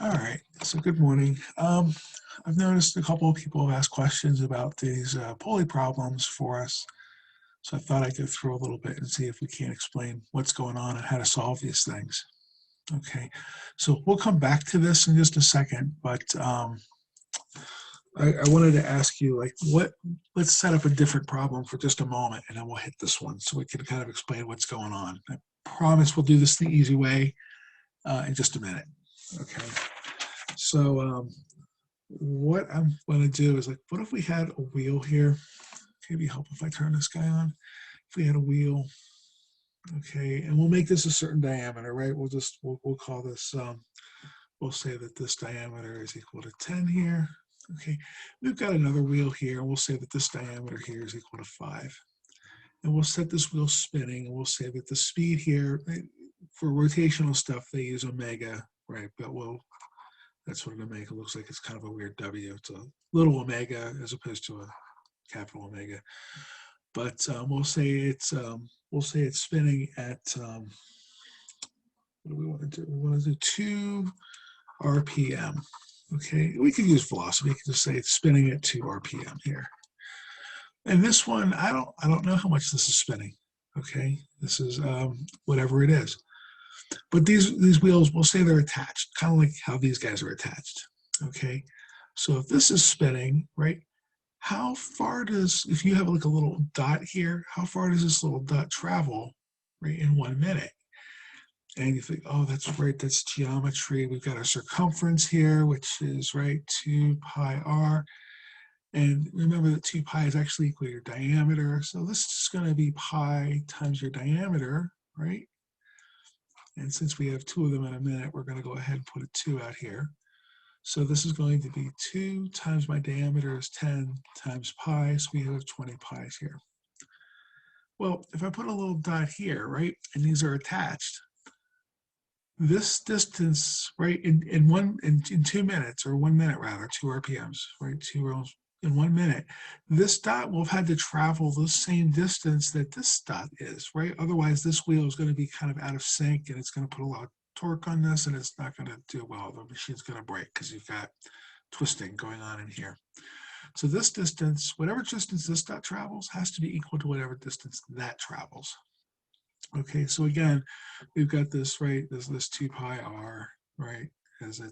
All right, so good morning. I've noticed a couple of people have asked questions about these pulley problems for us. So I thought I'd go through a little bit and see if we can't explain what's going on and how to solve these things. Okay, so we'll come back to this in just a second, but I wanted to ask you, let's set up a different problem for just a moment, and then we'll hit this one so we can kind of explain what's going on. I promise we'll do this the easy way in just a minute. Okay, so what I'm going to do is what if we had a wheel here? Maybe help if I turn this guy on. If we had a wheel, okay, and we'll make this a certain diameter, right? We'll call this, we'll say that this diameter is equal to 10 here. Okay, we've got another wheel here, and we'll say that this diameter here is equal to 5. And we'll set this wheel spinning, and we'll say that the speed here, for rotational stuff, they use omega, right? But that's what an omega looks like. It's kind of a weird W. It's a little omega as opposed to a capital omega. But we'll say it's spinning at what do we want to do? We want to do 2 RPM. Okay, we could use velocity. We could just say it's spinning at 2 RPM here. And this one, I don't know how much this is spinning. Okay, this is whatever it is. But these wheels, we'll say they're attached, kind of like how these guys are attached. Okay, so if this is spinning, right, how far does, if you have like a little dot here, how far does this little dot travel, right, in 1 minute? And you think, oh, that's right, that's geometry. We've got a circumference here, which is, right, 2 pi r. And remember that 2 pi is actually equal to your diameter. So this is going to be pi times your diameter, right? And since we have 2 of them in a minute, we're going to go ahead and put a 2 out here. So this is going to be 2 times my diameter is 10 times pi, so we have 20 pi's here. Well, if I put a little dot here, right, and these are attached, this distance, right, in 2 minutes, or 1 minute rather, 2 RPMs, right, 2 rows in 1 minute, this dot will have had to travel the same distance that this dot is, right? Otherwise, this wheel is going to be kind of out of sync, and it's going to put a lot of torque on this, and it's not going to do well. The machine's going to break because you've got twisting going on in here. So this distance, whatever distance this dot travels, has to be equal to whatever distance that travels. Okay, so again, we've got this, right, this 2 pi r, right, as a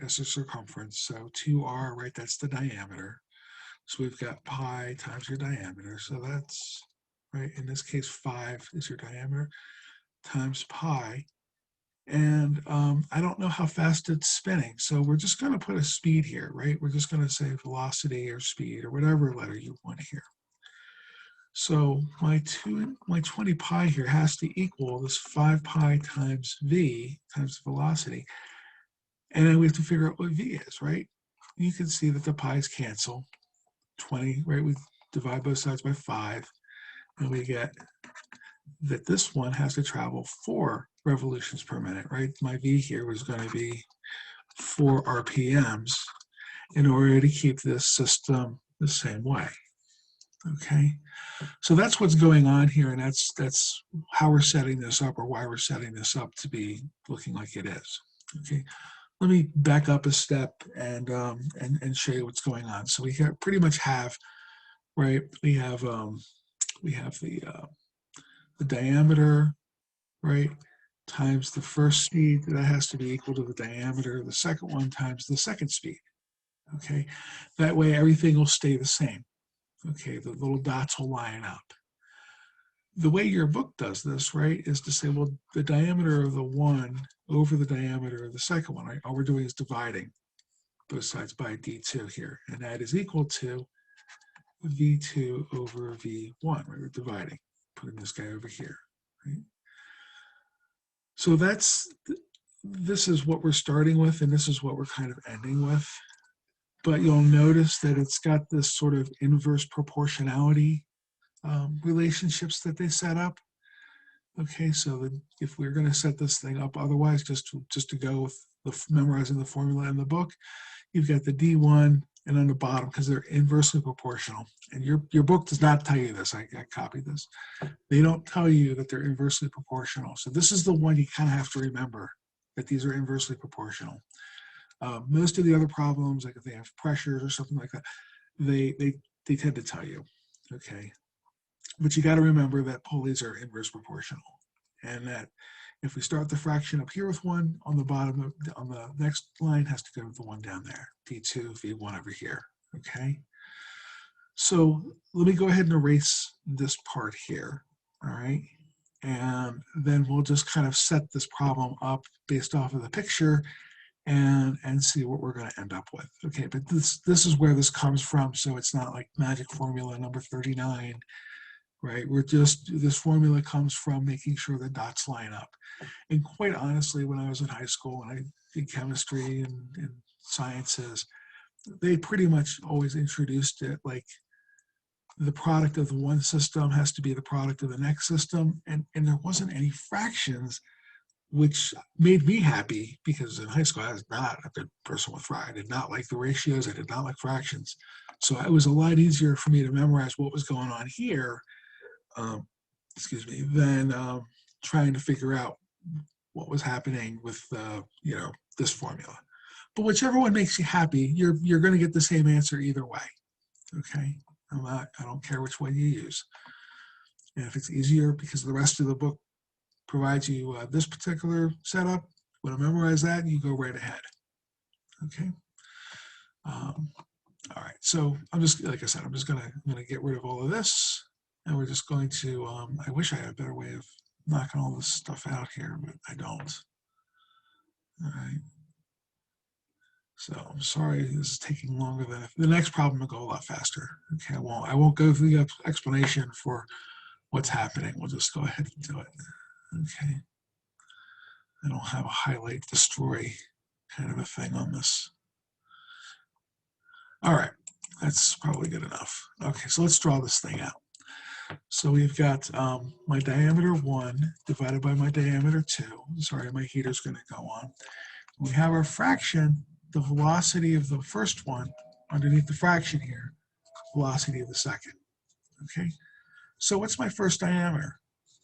circumference. So 2r, right, that's the diameter. So we've got pi times your diameter. So that's, right, in this case, 5 is your diameter, times pi. And I don't know how fast it's spinning. So we're just going to put a speed here, right? We're just going to say velocity or speed or whatever letter you want here. So my 20 pi here has to equal this 5 pi times v times velocity. And then we have to figure out what v is, right? You can see that the pi's cancel. 20, right? We divide both sides by 5, and we get that this one has to travel 4 revolutions per minute, right? My v here was going to be 4 RPMs in order to keep this system the same way. Okay, so that's what's going on here, and that's how we're setting this up, or why we're setting this up to be looking like it is. Okay, let me back up a step and show you what's going on. So we pretty much have, right? We have the diameter, right, times the first speed. That has to be equal to the diameter of the second one times the second speed. Okay, that way everything will stay the same. Okay, the little dots will line up. The way your book does this, right, is to say, well, the diameter of the one over the diameter of the second one, right? All we're doing is dividing both sides by d2 here, and that is equal to v2 over v1, right? We're dividing, putting this guy over here, right? So this is what we're starting with, and this is what we're kind of ending with. But you'll notice that it's got this sort of inverse proportionality relationships that they set up. Okay, so if we're going to set this thing up otherwise, just to go with memorizing the formula in the book, you've got the D1, and on the bottom, because they're inversely proportional. And your book does not tell you this. I copied this. They don't tell you that they're inversely proportional. So this is the one you kind of have to remember, that these are inversely proportional. Most of the other problems, like if they have pressures or something like that, they tend to tell you, okay? But you got to remember that pulleys are inverse proportional, and that if we start the fraction up here with 1, on the bottom, on the next line has to go with the 1 down there, V2, V1 over here, okay? So let me go ahead and erase this part here, all right? And then we'll just kind of set this problem up based off of the picture and see what we're going to end up with. Okay, but this is where this comes from, so it's not like magic formula number 39, right? This formula comes from making sure the dots line up. And quite honestly, when I was in high school and I did chemistry and sciences, they pretty much always introduced it like the product of the one system has to be the product of the next system, and there wasn't any fractions, which made me happy because in high school I was not a good person with fractions. I did not like the ratios. I did not like fractions. So it was a lot easier for me to memorize what was going on here, excuse me, than trying to figure out what was happening with this formula. But whichever one makes you happy, you're going to get the same answer either way. Okay, I don't care which one you use. And if it's easier because the rest of the book provides you this particular setup, when I memorize that, you go right ahead. Okay. All right. So I'm just, like I said, I'm gonna get rid of all of this, and we're just going to. I wish I had a better way of knocking all this stuff out here, but I don't. All right. So I'm sorry this is taking longer than the next problem will go a lot faster. Okay. I won't go through the explanation for what's happening. We'll just go ahead and do it. Okay. I don't have a highlight destroy kind of a thing on this. All right, that's probably good enough. Okay, so let's draw this thing out. So we've got my diameter 1 divided by my diameter 2. Sorry, my heater's going to go on. We have our fraction, the velocity of the first one underneath the fraction here, velocity of the second. Okay, so what's my first diameter?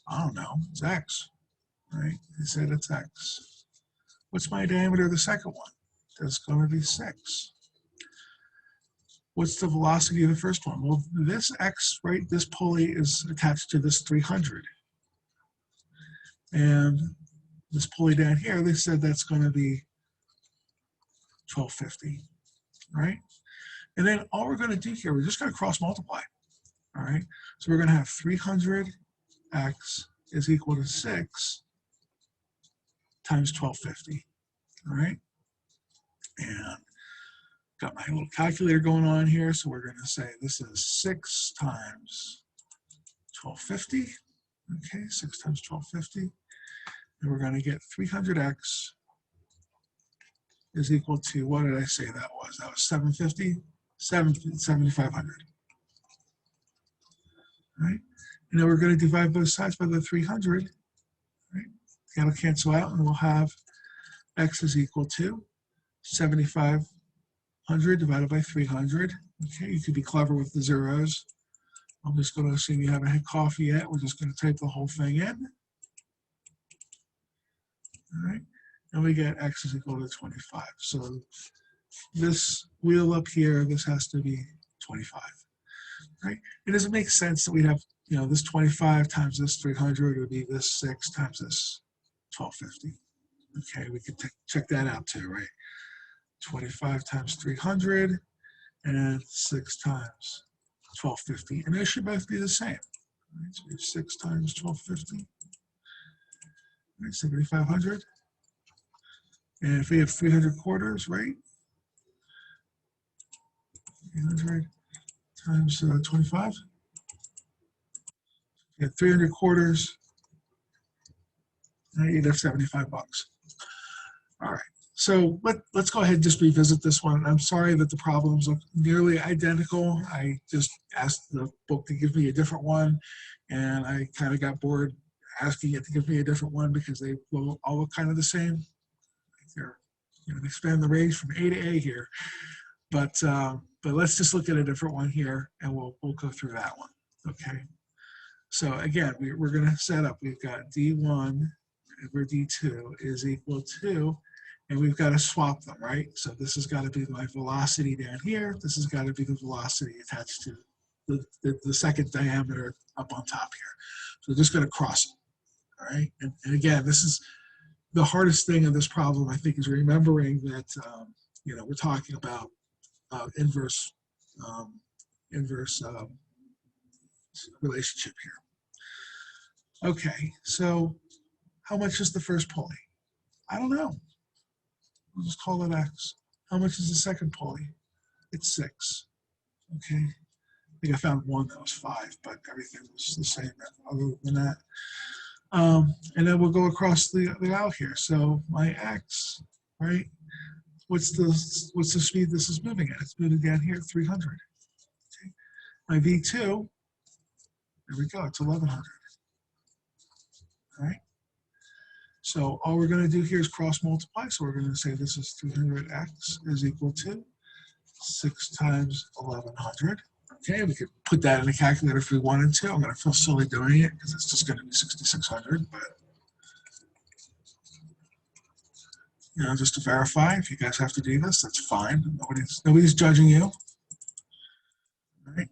I don't know, it's x, right? I said it's x. What's my diameter of the second one? That's going to be 6. What's the velocity of the first one? Well, this x, right, this pulley is attached to this 300. And this pulley down here, they said that's going to be 1250, right? And then all we're going to do here, we're just going to cross multiply, all right? So we're going to have 300x is equal to 6 times 1250, all right? And got my little calculator going on here, so we're going to say this is 6 times 1250. Okay, 6 times 1250. And we're going to get 300x is equal to, what did I say that was? That was 750? 7,500. Right? And then we're going to divide both sides by the 300. Right? That'll cancel out, and we'll have x is equal to 7,500 divided by 300. Okay, you could be clever with the zeros. I'm just going to assume you haven't had coffee yet. We're just going to type the whole thing in. All right, and we get x is equal to 25. So this wheel up here, this has to be 25. Right? It doesn't make sense that we have, this 25 times this 300 would be this 6 times this 1250. Okay, we can check that out too, right? 25 times 300 and 6 times 1250, and they should both be the same. Right? So we have 6 times 1250, right? 7,500. And if we have 300 quarters, right? 300 times 25. You have 300 quarters, and you'd have 75 bucks. All right. So let's go ahead and just revisit this one. I'm sorry that the problems look nearly identical. I just asked the book to give me a different one, and I kind of got bored asking it to give me a different one because they all look kind of the same. They're, they span the range from A to A here, but let's just look at a different one here, and we'll go through that one. Okay. So again, we're going to set up. We've got D1 over D2 is equal to And we've got to swap them, right? So this has got to be my velocity down here. This has got to be the velocity attached to the second diameter up on top here. So just going to cross it, all right? And again, this is the hardest thing in this problem, I think, is remembering that, you know, we're talking about inverse relationship here. Okay, so how much is the first pulley? I don't know. We'll just call it X. How much is the second pulley? It's 6. Okay. I think I found one that was 5, but everything was the same other than that. And then we'll go across the aisle here. So my X, right? What's the speed this is moving at? It's moving down here at 300. Okay. My V2, there we go. It's 1100. All right. So all we're going to do here is cross multiply. So we're going to say this is 300x is equal to 6 times 1100. Okay, we could put that in a calculator if we wanted to. I'm going to feel silly doing it because it's just going to be 6,600. But you know, just to verify, if you guys have to do this, that's fine. Nobody's judging you. All right.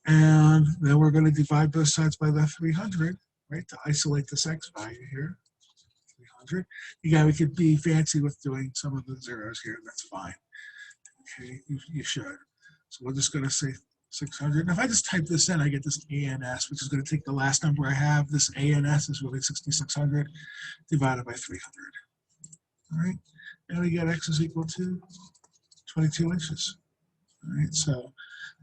And then we're going to divide both sides by the 300, right, to isolate this x value here. 300. Again, we could be fancy with doing some of the zeros here. That's fine. Okay, you should. So we're just going to say 600. And if I just type this in, I get this ANS, which is going to take the last number I have. This ANS is really 6,600 divided by 300. All right, and we get x is equal to 22 inches. All right, so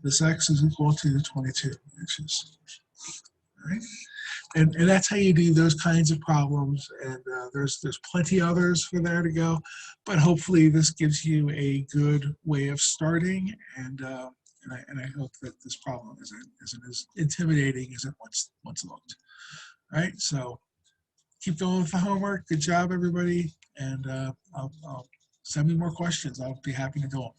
this x is equal to 22 inches. All right. And that's how you do those kinds of problems. And there's plenty others for there to go, but hopefully this gives you a good way of starting. And I hope that this problem isn't as intimidating as it once looked. All right, so keep going with the homework. Good job, everybody. And I'll send me more questions. I'll be happy to do them.